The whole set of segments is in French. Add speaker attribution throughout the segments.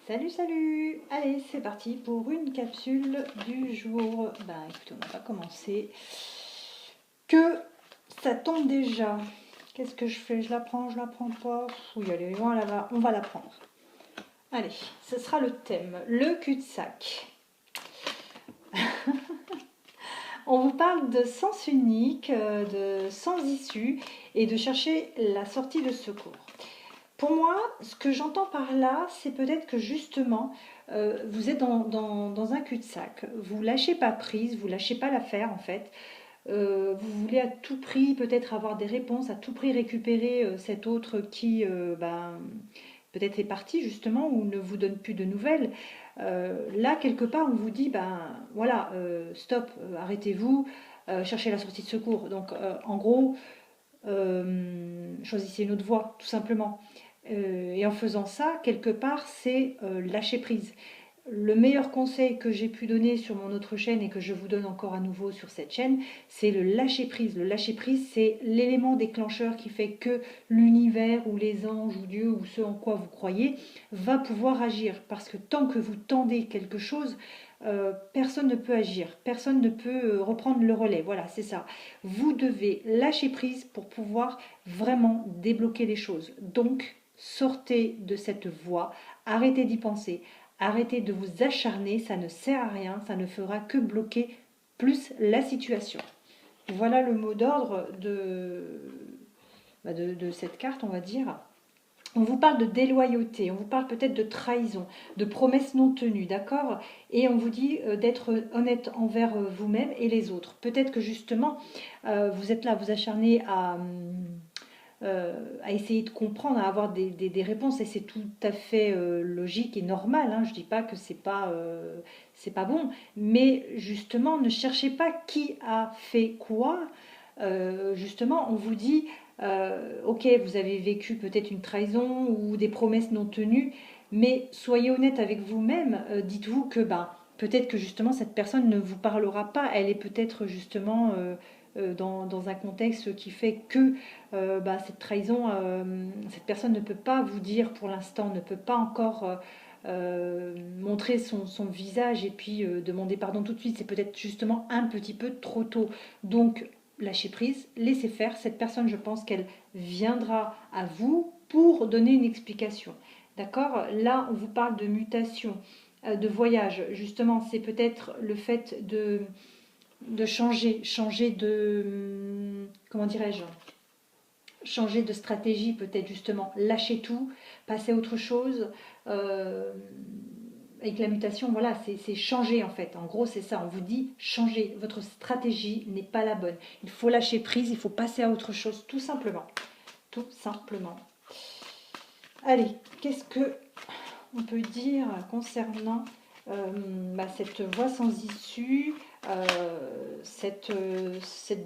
Speaker 1: Salut, salut! Allez, c'est parti pour une capsule du jour. Ben écoutez, on va commencer. Que ça tombe déjà. Qu'est-ce que je fais? Je la prends pas. Oui, allez, on va la prendre. Allez, ce sera le thème, le cul-de-sac. On vous parle de sens unique, de sens issue et de chercher la sortie de secours. Pour moi, ce que j'entends par là, c'est peut-être que justement, vous êtes dans un cul-de-sac. Vous lâchez pas prise, vous lâchez pas l'affaire en fait. Vous voulez à tout prix peut-être avoir des réponses, à tout prix récupérer cet autre qui peut-être est parti justement ou ne vous donne plus de nouvelles. Là, quelque part, on vous dit, ben voilà, stop, arrêtez-vous, cherchez la sortie de secours. Donc, en gros, choisissez une autre voie, tout simplement. Et en faisant ça, quelque part, c'est lâcher prise. Le meilleur conseil que j'ai pu donner sur mon autre chaîne et que je vous donne encore à nouveau sur cette chaîne, c'est le lâcher prise. Le lâcher prise, c'est l'élément déclencheur qui fait que l'univers ou les anges ou Dieu ou ce en quoi vous croyez va pouvoir agir. Parce que tant que vous tendez quelque chose, personne ne peut agir, personne ne peut reprendre le relais. Voilà, c'est ça. Vous devez lâcher prise pour pouvoir vraiment débloquer les choses. Donc, sortez de cette voie, arrêtez d'y penser. Arrêtez de vous acharner, ça ne sert à rien, ça ne fera que bloquer plus la situation. Voilà le mot d'ordre de cette carte, on va dire. On vous parle de déloyauté, on vous parle peut-être de trahison, de promesses non tenues, d'accord? Et on vous dit d'être honnête envers vous-même et les autres. Peut-être que justement, vous êtes là, vous acharnez à essayer de comprendre, à avoir des réponses, et c'est tout à fait logique et normal. Hein. Je ne dis pas que c'est pas bon, mais justement, ne cherchez pas qui a fait quoi. Justement, on vous dit, ok, vous avez vécu peut-être une trahison ou des promesses non tenues, mais soyez honnête avec vous-même. Dites-vous que peut-être que justement cette personne ne vous parlera pas. Elle est peut-être justement dans un contexte qui fait que cette trahison, cette personne ne peut pas vous dire pour l'instant, ne peut pas encore montrer son visage et puis demander pardon tout de suite. C'est peut-être justement un petit peu trop tôt. Donc, lâchez prise, laissez faire. Cette personne, je pense qu'elle viendra à vous pour donner une explication. D'accord? Là, on vous parle de mutation, de voyage. Justement, c'est peut-être le fait de changer de, comment dirais-je, changer de stratégie, peut-être justement lâcher tout, passer à autre chose. Avec la mutation, voilà, c'est changer en fait. En gros, c'est ça. On vous dit changer. Votre stratégie n'est pas la bonne. Il faut lâcher prise, il faut passer à autre chose, tout simplement. Tout simplement. Allez, qu'est-ce que on peut dire concernant cette voie sans issue, cette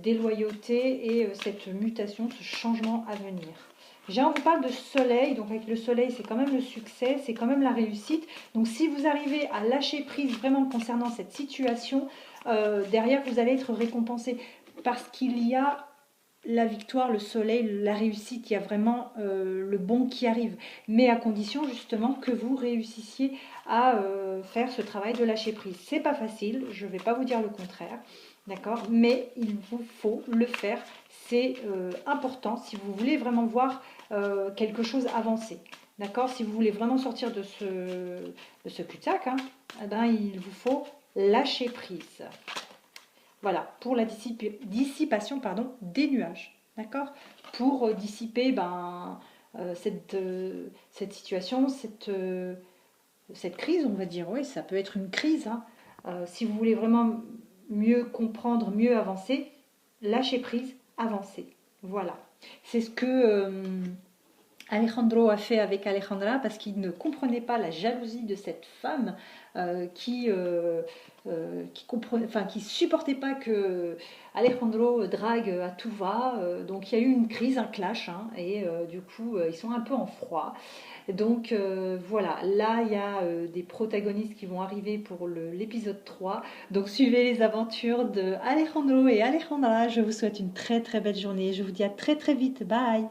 Speaker 1: déloyauté et cette mutation, ce changement à venir. Déjà, on vous parle de soleil, donc avec le soleil, c'est quand même le succès, c'est quand même la réussite. Donc si vous arrivez à lâcher prise vraiment concernant cette situation, derrière, vous allez être récompensé parce qu'il y a la victoire, le soleil, la réussite, il y a vraiment le bon qui arrive. Mais à condition justement que vous réussissiez à faire ce travail de lâcher prise. C'est pas facile, je ne vais pas vous dire le contraire, d'accord? Mais il vous faut le faire. C'est important si vous voulez vraiment voir quelque chose avancer. D'accord? Si vous voulez vraiment sortir de ce cul-de-sac, hein, eh ben, il vous faut lâcher prise. Voilà, pour la dissipation des nuages. D'accord? Pour dissiper cette situation, cette crise, on va dire. Oui, ça peut être une crise. Hein. Si vous voulez vraiment mieux comprendre, mieux avancer, lâchez prise, avancez. Voilà. C'est ce que Alejandro a fait avec Alejandra parce qu'il ne comprenait pas la jalousie de cette femme qui supportait pas que Alejandro drague à tout va. Donc il y a eu une crise, un clash, hein, et du coup ils sont un peu en froid. Donc voilà, là il y a des protagonistes qui vont arriver pour l'épisode 3. Donc suivez les aventures de Alejandro et Alejandra. Je vous souhaite une très très belle journée. Je vous dis à très très vite. Bye!